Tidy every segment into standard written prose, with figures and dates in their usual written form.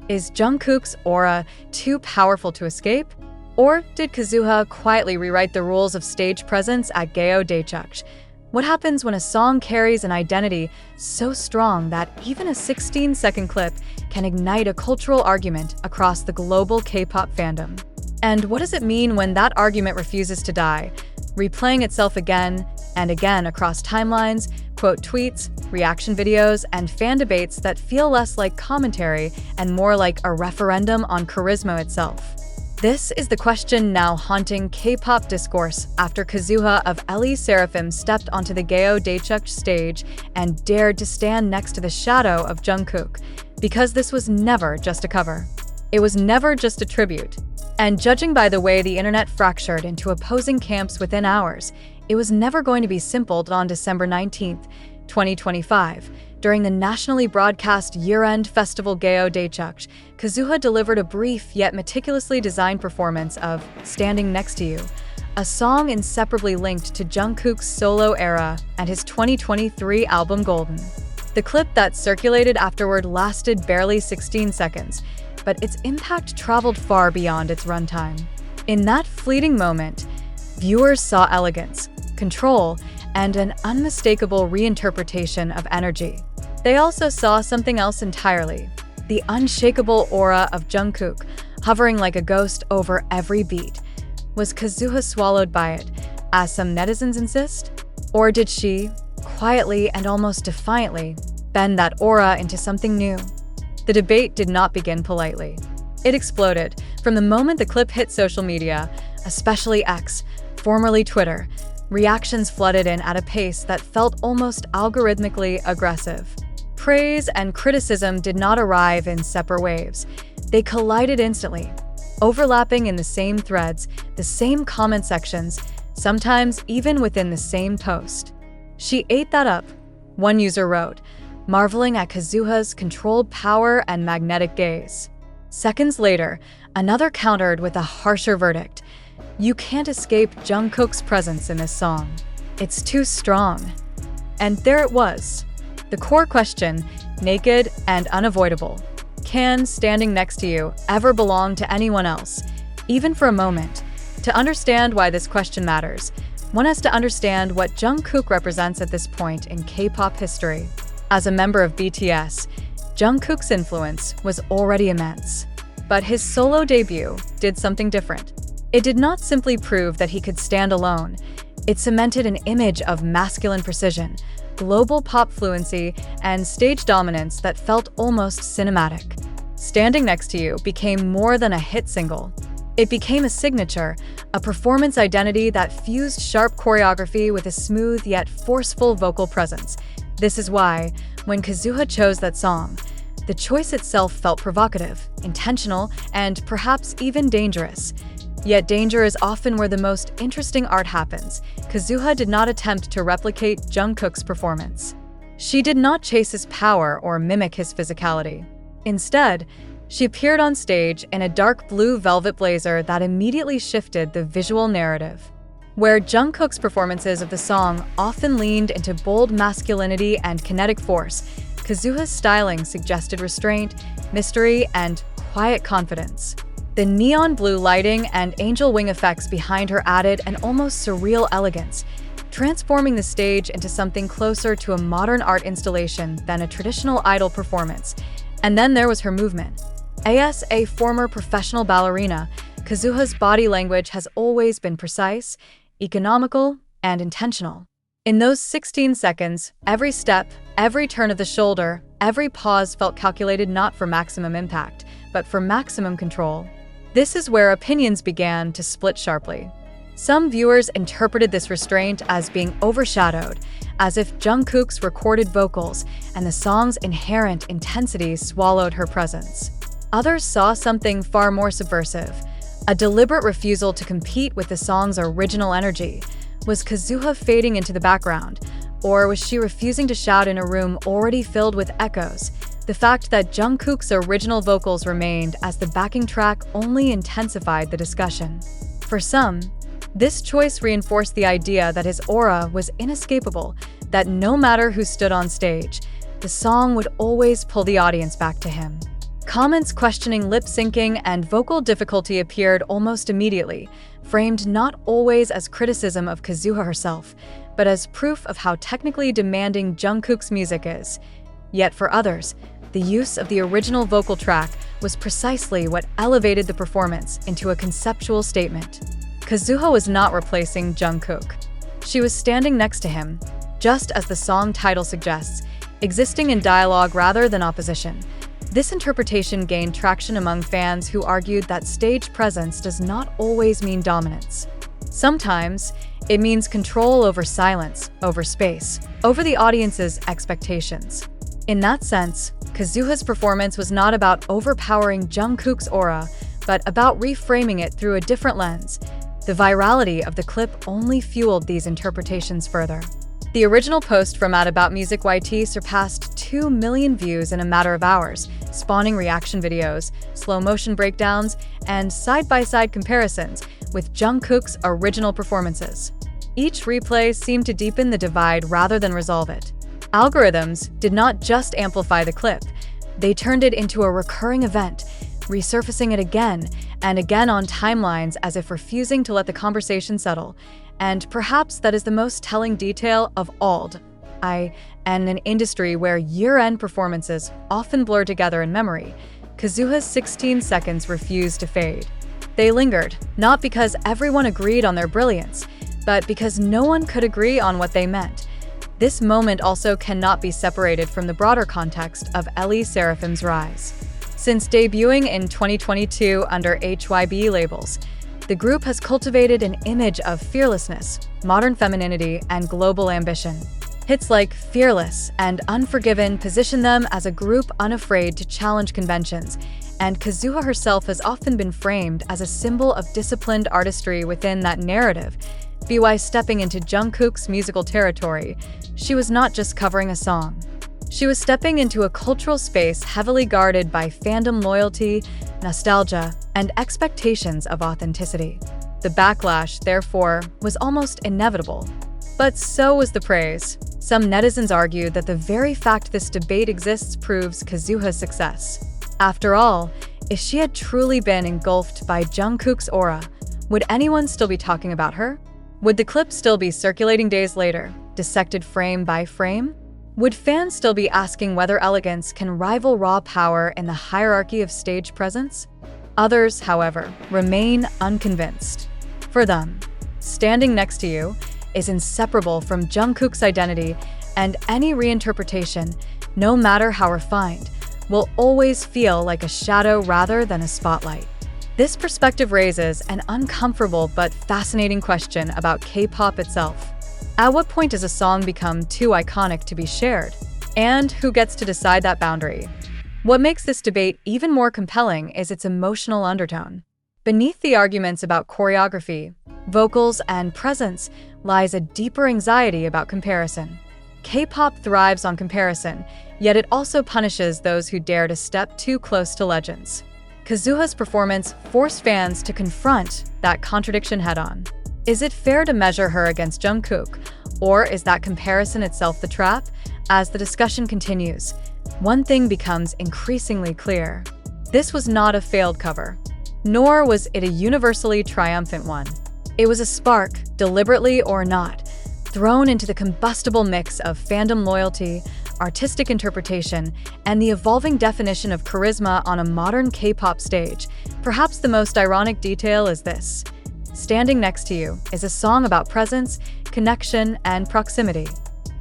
Is Jungkook's aura too powerful to escape? Or did Kazuha quietly rewrite the rules of stage presence at jeon? What happens when a song carries an identity so strong that even a 16-second clip can ignite a cultural argument across the global K-pop fandom? And what does it mean when that argument refuses to die, replaying itself again and again across timelines, quote tweets, reaction videos, and fan debates that feel less like commentary and more like a referendum on charisma itself? This is the question now haunting K-pop discourse after Kazuha of LE Seraphim stepped onto the jeon stage and dared to stand next to the shadow of Jungkook, because this was never just a cover. It was never just a tribute. And judging by the way the internet fractured into opposing camps within hours, it was never going to be simple. On December 19, 2025, during the nationally broadcast year-end festival jeon, Kazuha delivered a brief yet meticulously designed performance of Standing Next to You, a song inseparably linked to Jungkook's solo era and his 2023 album Golden. The clip that circulated afterward lasted barely 16 seconds, but its impact traveled far beyond its runtime. In that fleeting moment, viewers saw elegance, control, and an unmistakable reinterpretation of energy. They also saw something else entirely: the unshakable aura of Jungkook, hovering like a ghost over every beat. Was Kazuha swallowed by it, as some netizens insist? Or did she, quietly and almost defiantly, bend that aura into something new? The debate did not begin politely. It exploded from the moment the clip hit social media, especially X, formerly Twitter. Reactions flooded in at a pace that felt almost algorithmically aggressive. Praise and criticism did not arrive in separate waves. They collided instantly, overlapping in the same threads, the same comment sections, sometimes even within the same post. "She ate that up," one user wrote, marveling at Kazuha's controlled power and magnetic gaze. Seconds later, another countered with a harsher verdict: "You can't escape Jungkook's presence in this song. It's too strong." And there it was. The core question, naked and unavoidable. Can Standing Next to You ever belong to anyone else, even for a moment? To understand why this question matters, one has to understand what Jungkook represents at this point in K-pop history. As a member of BTS, Jungkook's influence was already immense. But his solo debut did something different. It did not simply prove that he could stand alone. It cemented an image of masculine precision, global pop fluency, and stage dominance that felt almost cinematic. Standing Next to You became more than a hit single. It became a signature, a performance identity that fused sharp choreography with a smooth yet forceful vocal presence. This is why, when Kazuha chose that song, the choice itself felt provocative, intentional, and perhaps even dangerous. Yet danger is often where the most interesting art happens. Kazuha did not attempt to replicate Jungkook's performance. She did not chase his power or mimic his physicality. Instead, she appeared on stage in a dark blue velvet blazer that immediately shifted the visual narrative. Where Jungkook's performances of the song often leaned into bold masculinity and kinetic force, Kazuha's styling suggested restraint, mystery, and quiet confidence. The neon blue lighting and angel wing effects behind her added an almost surreal elegance, transforming the stage into something closer to a modern art installation than a traditional idol performance. And then there was her movement. As a former professional ballerina, Kazuha's body language has always been precise, economical, and intentional. In those 16 seconds, every step, every turn of the shoulder, every pause felt calculated not for maximum impact, but for maximum control. This is where opinions began to split sharply. Some viewers interpreted this restraint as being overshadowed, as if Jungkook's recorded vocals and the song's inherent intensity swallowed her presence. Others saw something far more subversive, a deliberate refusal to compete with the song's original energy. Was Kazuha fading into the background, or was she refusing to shout in a room already filled with echoes? The fact that Jungkook's original vocals remained as the backing track only intensified the discussion. For some, this choice reinforced the idea that his aura was inescapable, that no matter who stood on stage, the song would always pull the audience back to him. Comments questioning lip syncing and vocal difficulty appeared almost immediately, framed not always as criticism of Kazuha herself, but as proof of how technically demanding Jungkook's music is. Yet for others, the use of the original vocal track was precisely what elevated the performance into a conceptual statement. Kazuha was not replacing Jungkook. She was standing next to him, just as the song title suggests, existing in dialogue rather than opposition. This interpretation gained traction among fans who argued that stage presence does not always mean dominance. Sometimes, it means control over silence, over space, over the audience's expectations. In that sense, Kazuha's performance was not about overpowering Jungkook's aura, but about reframing it through a different lens. The virality of the clip only fueled these interpretations further. The original post from @AboutMusicYT surpassed 2 million views in a matter of hours, spawning reaction videos, slow-motion breakdowns, and side-by-side comparisons with Jungkook's original performances. Each replay seemed to deepen the divide rather than resolve it. Algorithms did not just amplify the clip, they turned it into a recurring event, resurfacing it again and again on timelines as if refusing to let the conversation settle. And perhaps that is the most telling detail of all. In an industry where year-end performances often blur together in memory, Kazuha's 16 seconds refused to fade. They lingered, not because everyone agreed on their brilliance, but because no one could agree on what they meant. This moment also cannot be separated from the broader context of LE SSERAFIM's rise. Since debuting in 2022 under HYB labels, the group has cultivated an image of fearlessness, modern femininity, and global ambition. Hits like Fearless and Unforgiven position them as a group unafraid to challenge conventions, and Kazuha herself has often been framed as a symbol of disciplined artistry within that narrative. By stepping into Jungkook's musical territory, she was not just covering a song. She was stepping into a cultural space heavily guarded by fandom loyalty, nostalgia, and expectations of authenticity. The backlash, therefore, was almost inevitable. But so was the praise. Some netizens argue that the very fact this debate exists proves Kazuha's success. After all, if she had truly been engulfed by Jungkook's aura, would anyone still be talking about her? Would the clip still be circulating days later, dissected frame by frame? Would fans still be asking whether elegance can rival raw power in the hierarchy of stage presence? Others, however, remain unconvinced. For them, standing next to you is inseparable from Jungkook's identity, and any reinterpretation, no matter how refined, will always feel like a shadow rather than a spotlight. This perspective raises an uncomfortable but fascinating question about K-pop itself. At what point does a song become too iconic to be shared? And who gets to decide that boundary? What makes this debate even more compelling is its emotional undertone. Beneath the arguments about choreography, vocals, and presence lies a deeper anxiety about comparison. K-pop thrives on comparison, yet it also punishes those who dare to step too close to legends. Kazuha's performance forced fans to confront that contradiction head-on. Is it fair to measure her against Jungkook, or is that comparison itself the trap? As the discussion continues, one thing becomes increasingly clear. This was not a failed cover, nor was it a universally triumphant one. It was a spark, deliberately or not, thrown into the combustible mix of fandom loyalty, artistic interpretation, and the evolving definition of charisma on a modern K-pop stage. Perhaps the most ironic detail is this. Standing Next to You is a song about presence, connection, and proximity.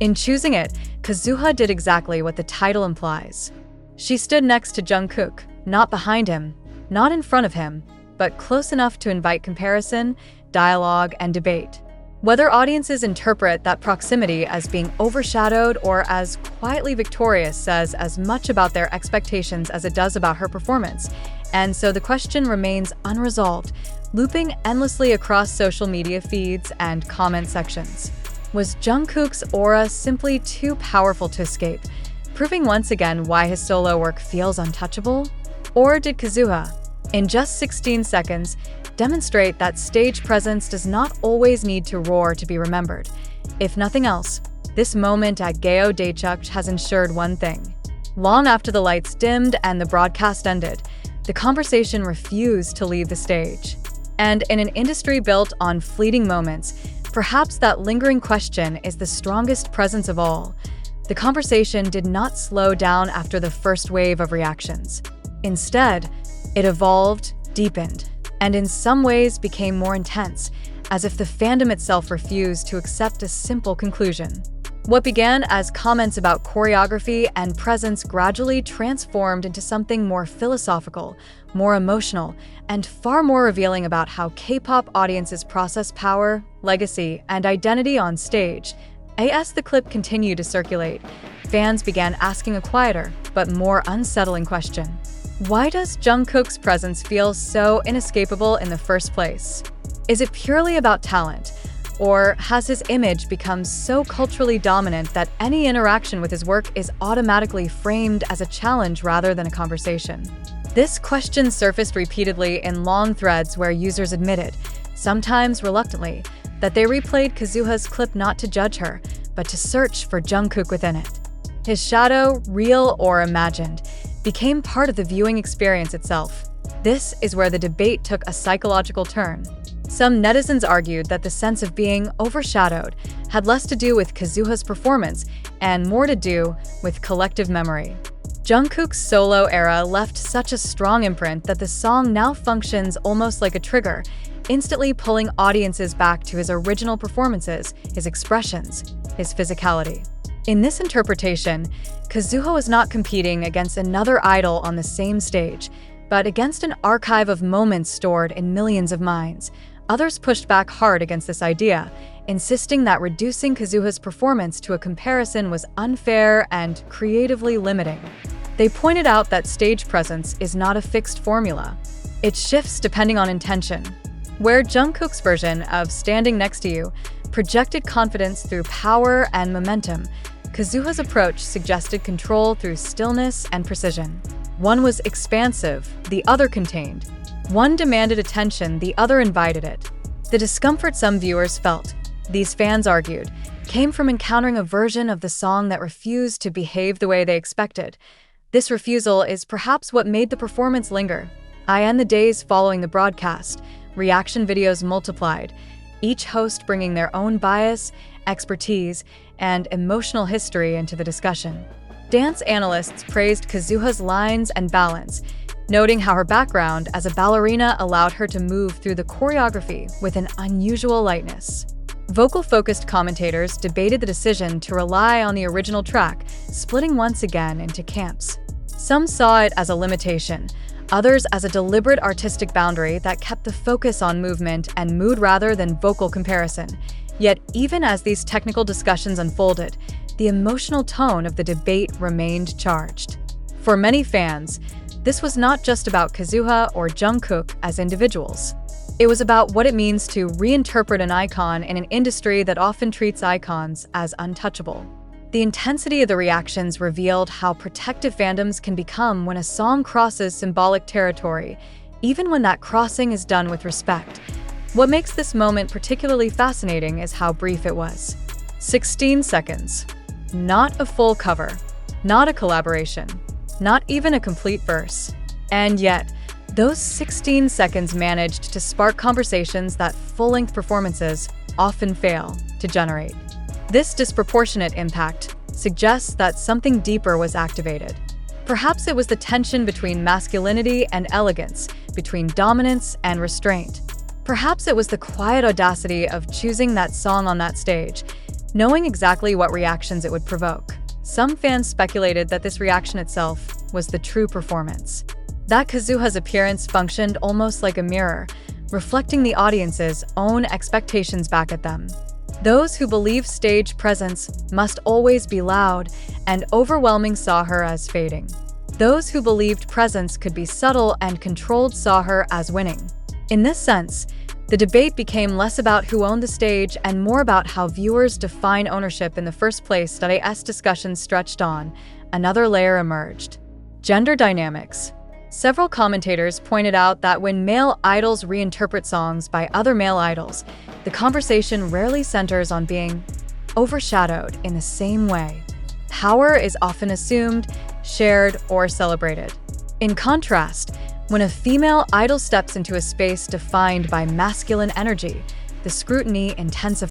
In choosing it, Kazuha did exactly what the title implies. She stood next to Jungkook, not behind him, not in front of him, but close enough to invite comparison, dialogue, and debate. Whether audiences interpret that proximity as being overshadowed or as quietly victorious says as much about their expectations as it does about her performance. And so the question remains unresolved, looping endlessly across social media feeds and comment sections. Was Jungkook's aura simply too powerful to escape, proving once again why his solo work feels untouchable? Or did Kazuha, in just 16 seconds, demonstrate that stage presence does not always need to roar to be remembered? If nothing else, this moment at Gayo Daechuk has ensured one thing. Long after the lights dimmed and the broadcast ended, the conversation refused to leave the stage. And in an industry built on fleeting moments, perhaps that lingering question is the strongest presence of all. The conversation did not slow down after the first wave of reactions. Instead, it evolved, deepened, and in some ways became more intense, as if the fandom itself refused to accept a simple conclusion. What began as comments about choreography and presence gradually transformed into something more philosophical, more emotional, and far more revealing about how K-pop audiences process power, legacy, and identity on stage. As the clip continued to circulate, fans began asking a quieter, but more unsettling question. Why does Jungkook's presence feel so inescapable in the first place? Is it purely about talent? Or has his image become so culturally dominant that any interaction with his work is automatically framed as a challenge rather than a conversation? This question surfaced repeatedly in long threads where users admitted, sometimes reluctantly, that they replayed Kazuha's clip not to judge her, but to search for Jungkook within it. His shadow, real or imagined, became part of the viewing experience itself. This is where the debate took a psychological turn. Some netizens argued that the sense of being overshadowed had less to do with Kazuha's performance and more to do with collective memory. Jungkook's solo era left such a strong imprint that the song now functions almost like a trigger, instantly pulling audiences back to his original performances, his expressions, his physicality. In this interpretation, Kazuha was not competing against another idol on the same stage, but against an archive of moments stored in millions of minds. Others pushed back hard against this idea, insisting that reducing Kazuha's performance to a comparison was unfair and creatively limiting. They pointed out that stage presence is not a fixed formula. It shifts depending on intention. Where Jungkook's version of Standing Next to You projected confidence through power and momentum, Kazuha's approach suggested control through stillness and precision. One was expansive, the other contained. One demanded attention, the other invited it. The discomfort some viewers felt, these fans argued, came from encountering a version of the song that refused to behave the way they expected. This refusal is perhaps what made the performance linger. In the days following the broadcast, reaction videos multiplied, each host bringing their own bias, expertise, and emotional history into the discussion. Dance analysts praised Kazuha's lines and balance, noting how her background as a ballerina allowed her to move through the choreography with an unusual lightness. Vocal-focused commentators debated the decision to rely on the original track, splitting once again into camps. Some saw it as a limitation, others as a deliberate artistic boundary that kept the focus on movement and mood rather than vocal comparison. Yet, even as these technical discussions unfolded, the emotional tone of the debate remained charged. For many fans, this was not just about Kazuha or Jungkook as individuals. It was about what it means to reinterpret an icon in an industry that often treats icons as untouchable. The intensity of the reactions revealed how protective fandoms can become when a song crosses symbolic territory, even when that crossing is done with respect. What makes this moment particularly fascinating is how brief it was. 16 seconds. Not a full cover. Not a collaboration. Not even a complete verse. And yet, those 16 seconds managed to spark conversations that full-length performances often fail to generate. This disproportionate impact suggests that something deeper was activated. Perhaps it was the tension between masculinity and elegance, between dominance and restraint. Perhaps it was the quiet audacity of choosing that song on that stage, knowing exactly what reactions it would provoke. Some fans speculated that this reaction itself was the true performance. That Kazuha's appearance functioned almost like a mirror, reflecting the audience's own expectations back at them. Those who believe stage presence must always be loud and overwhelming saw her as fading. Those who believed presence could be subtle and controlled saw her as winning. In this sense, the debate became less about who owned the stage and more about how viewers define ownership in the first place. As discussions stretched on, another layer emerged. Gender dynamics. Several commentators pointed out that when male idols reinterpret songs by other male idols, the conversation rarely centers on being overshadowed in the same way. Power is often assumed, shared, or celebrated. In contrast, when a female idol steps into a space defined by masculine energy, the scrutiny intensifies.